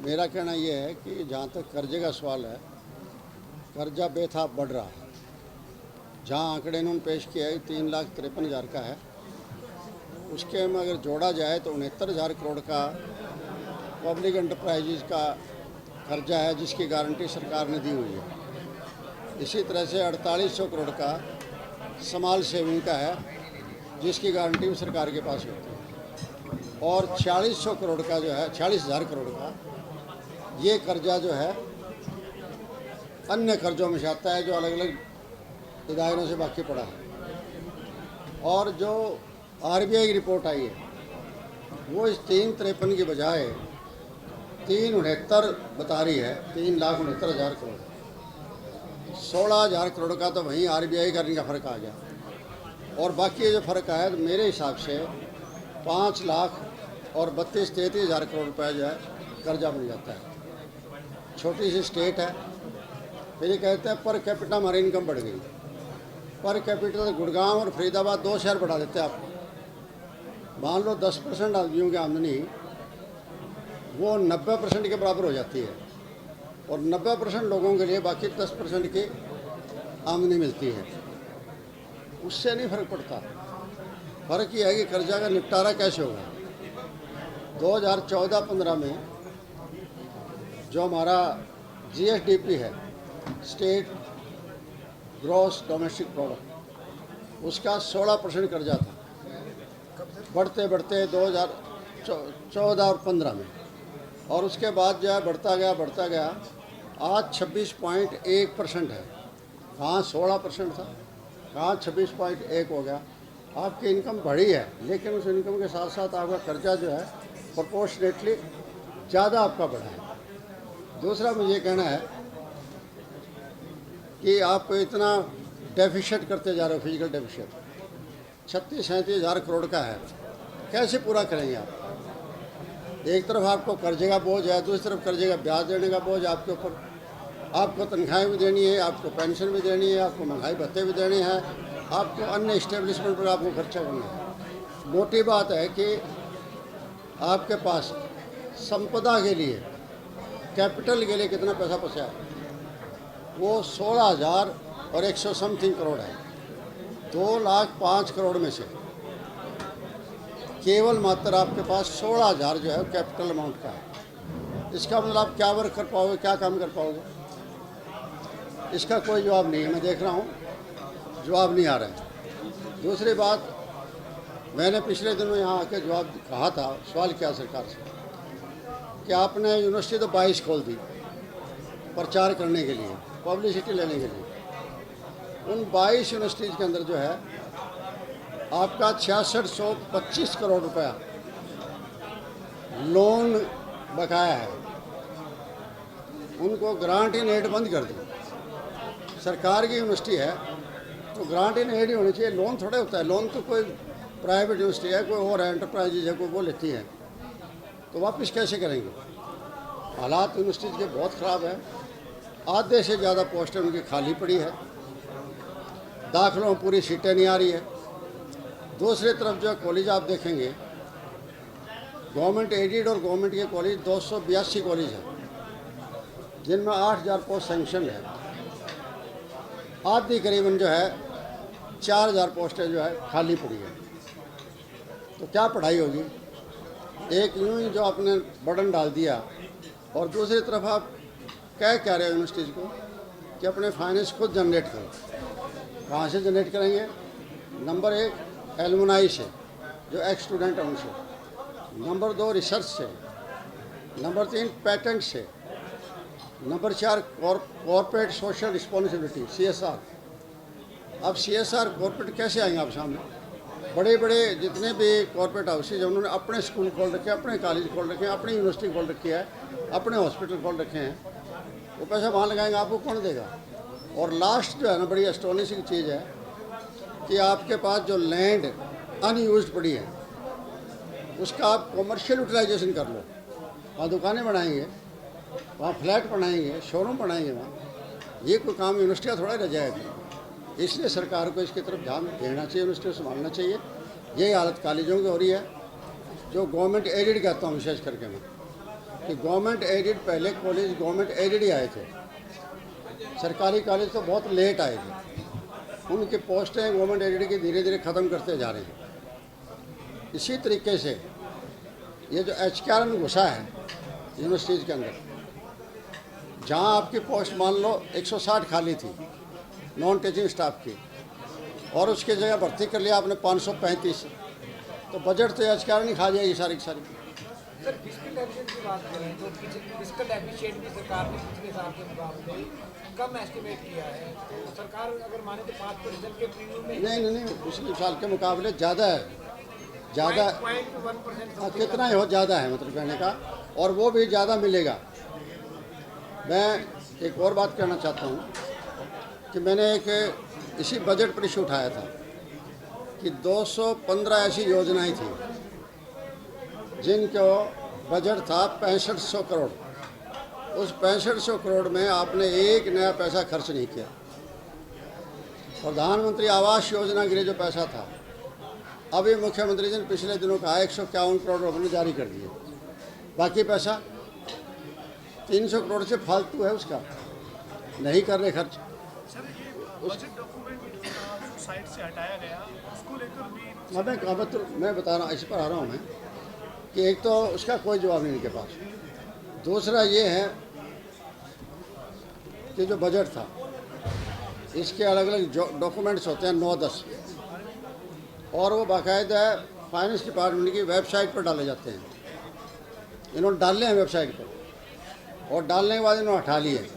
मेरा कहना ये है कि जहाँ तक कर्जे का सवाल है, कर्जा बेथा बढ़ रहा है। जहाँ आंकड़े इन्होंने पेश किया है 3,53,000 का है, उसके में अगर जोड़ा जाए तो 69,000 करोड़ का पब्लिक एंटरप्राइजेज का कर्जा है, जिसकी गारंटी सरकार ने दी हुई है। इसी तरह से 4800 करोड़ का स्मॉल सेविंग का है, जिसकी गारंटी भी सरकार के पास होती है। और 4600 करोड़ का जो है, 46,000 करोड़ का ये कर्जा जो है अन्य कर्जों में से आता है, जो अलग अलग इदारों से बाकी पड़ा है। और जो आरबीआई की रिपोर्ट आई है वो इस 3,53 की बजाय 369 बता रही है, 3,69,000 करोड़। 16,000 करोड़ का तो वहीं आरबीआई करने का फ़र्क आ गया। और बाकी जो फ़र्क आया तो मेरे हिसाब से 5 लाख और 32-33 हज़ार करोड़ रुपये जो है कर्जा मिल जाता है। छोटी सी स्टेट है, फिर ये कहते हैं पर कैपिटा हमारी इनकम बढ़ गई। पर कैपिटल गुड़गांव और फरीदाबाद 2 शहर बढ़ा देते हैं आपको। मान लो 10% आदमियों की आमदनी वो 90% के बराबर हो जाती है, और 90% लोगों के लिए बाकी 10% की आमदनी मिलती है। उससे नहीं फ़र्क पड़ता। फ़र्क ये है कि कर्जा का निपटारा कैसे होगा। 2014-15 में जो हमारा जीएसडीपी है, स्टेट ग्रॉस डोमेस्टिक प्रोडक्ट, उसका 16% कर्जा था बढ़ते बढ़ते 2014 और 15 में। और उसके बाद जो है बढ़ता गया आज 26.1% है। कहाँ 16% था, कहाँ 26.1 हो गया। आपकी इनकम बढ़ी है, लेकिन उस इनकम के साथ साथ आपका कर्जा जो है प्रोपोर्शनेटली ज़्यादा आपका बढ़ा है। दूसरा मुझे कहना है कि आप इतना डेफिशिट करते जा रहे हो, फिजिकल डेफिशिट 36-37 हज़ार करोड़ का है, कैसे पूरा करेंगे आप। एक तरफ आपको कर्जे का बोझ है, दूसरी तरफ कर्जे का ब्याज देने का बोझ आपके ऊपर। आपको तनख्वाहें भी देनी है, आपको पेंशन भी देनी है, आपको महंगाई भत्ते भी देने हैं, आपको अन्य इस्टेब्लिशमेंट पर आपको खर्चा करना है। मोटी बात है कि आपके पास संपदा के लिए, कैपिटल के लिए कितना पैसा बचा है, वो 16,100 समथिंग करोड़ है। 2,05,000 करोड़ में से केवल मात्र आपके पास 16,000 जो है कैपिटल अमाउंट का है। इसका मतलब आप क्या वर्क कर पाओगे, क्या काम कर पाओगे, इसका कोई जवाब नहीं है। मैं देख रहा हूँ जवाब नहीं आ रहा है। दूसरी बात, मैंने पिछले दिनों यहाँ आके जवाब कहा था, सवाल किया सरकार से कि आपने यूनिवर्सिटी तो 22 खोल दी प्रचार करने के लिए, पब्लिसिटी लेने के लिए। उन 22 यूनिवर्सिटीज़ के अंदर जो है आपका 6625 करोड़ रुपया लोन बकाया है। उनको ग्रांट इन एड बंद कर दी। सरकार की यूनिवर्सिटी है तो ग्रांट इन एड ही होनी चाहिए, लोन थोड़े होता है। लोन तो कोई प्राइवेट यूनिवर्सिटी है, कोई और एंटरप्राइजेज है, कोई वो लेती है, तो वापस कैसे करेंगे। हालात यूनिवर्सिटीज़ के बहुत ख़राब है। आधे से ज़्यादा पोस्टें उनकी खाली पड़ी है, दाखिलों में पूरी सीटें नहीं आ रही है। दूसरी तरफ जो कॉलेज आप देखेंगे, गवर्नमेंट एडेड और गवर्नमेंट के कॉलेज 282 कॉलेज हैं, जिनमें 8,000 पोस्ट सेंक्शन है। आधी करीबन जो है 4,000 पोस्टें जो है खाली पड़ी है। तो क्या पढ़ाई होगी। एक यूँ ही जो आपने बर्डन डाल दिया, और दूसरी तरफ आप क्या रहे हो यूनिवर्सिटीज़ को कि अपने फाइनेंस खुद जनरेट करो। कहाँ से जनरेट करेंगे। नंबर 1 एलुमनाई से, जो एक्स स्टूडेंट हैं उनसे। नंबर 2 रिसर्च से। नंबर 3 पेटेंट से। Number 4 corporate social responsibility CSR। अब CSR कॉर्पोरेट कैसे आएंगे आप सामने। बड़े बड़े जितने भी कॉर्पोरेट हाउसेज हैं, उन्होंने अपने स्कूल खोल रखे हैं, अपने कॉलेज खोल रखे हैं, अपनी यूनिवर्सिटी खोल रखी है, अपने हॉस्पिटल खोल रखे हैं। वो पैसा वहाँ लगाएंगे, आपको कौन देगा। और लास्ट जो है ना, बड़ी एस्टोनिशिंग चीज़ है कि आपके पास जो लैंड अनयूज्ड पड़ी है, उसका आप कॉमर्शियल यूटिलाइजेशन कर लो। वहाँ दुकानें बनाएंगे, वहाँ फ्लैट बनाएंगे, शोरूम बनाएंगे वहाँ। ये कोई काम यूनिवर्सिटियाँ थोड़ा रह जाएगा। इसलिए सरकार को इसकी तरफ ध्यान देना चाहिए, यूनिवर्सिटी को संभालना चाहिए। यही हालत कॉलेजों की हो रही है, जो गवर्नमेंट एडेड कहता हूँ विशेष करके मैं। कि गवर्नमेंट एडेड, पहले कॉलेज गवर्नमेंट एडेड ही आए थे, सरकारी कॉलेज तो बहुत लेट आए थे। उनकी पोस्टें गवर्नमेंट एडेड की धीरे धीरे ख़त्म करते जा रहे हैं। इसी तरीके से ये जो HKRN घुसा है यूनिवर्सिटीज़ के अंदर, जहाँ आपकी पोस्ट मान लो 160 खाली थी नॉन टीचिंग स्टाफ की, और उसकी जगह भर्ती कर लिया आपने 535, तो बजट तो HKRN ही खा जाएगी सारी की सारी। सर फिजिकल एफिशिएंट की बात करें तो फिजिकल एफिशिएंट भी सरकार ने पिछले साल के मुकाबले कम एस्टिमेट किया है, तो सरकार अगर माने तो 5% के प्रीमियम में नहीं, पिछले साल के मुकाबले ज़्यादा है, ज़्यादा 0.1% कितना ही हो, ज़्यादा है मतलब कहने का, और वो भी ज़्यादा मिलेगा। मैं एक और बात कहना चाहता हूँ कि मैंने एक इसी बजट पर इशू उठाया था कि 215 ऐसी योजनाएं थी जिनको बजट था 6500 करोड़। उस 6500 करोड़ में आपने एक नया पैसा खर्च नहीं किया। प्रधानमंत्री आवास योजना के लिए जो पैसा था, अभी मुख्यमंत्री जी ने पिछले दिनों कहा 151 करोड़ रुपये जारी कर दिए, बाकी पैसा 300 करोड़ से फालतू है, उसका नहीं कर रहे खर्च। बजट डॉक्यूमेंट साइट से हटाया गया, उसको लेकर भी मैं बता रहा हूँ, इस पर आ रहा हूँ मैं कि एक तो उसका कोई जवाब नहीं इनके पास। दूसरा ये है कि जो बजट था इसके अलग अलग डॉक्यूमेंट्स होते हैं 9-10, और वो बाकायदा फाइनेंस डिपार्टमेंट की वेबसाइट पर डाले जाते हैं। इन्होंने डाले हैं वेबसाइट पर, और डालने के बाद इन्होंने हटा लिए।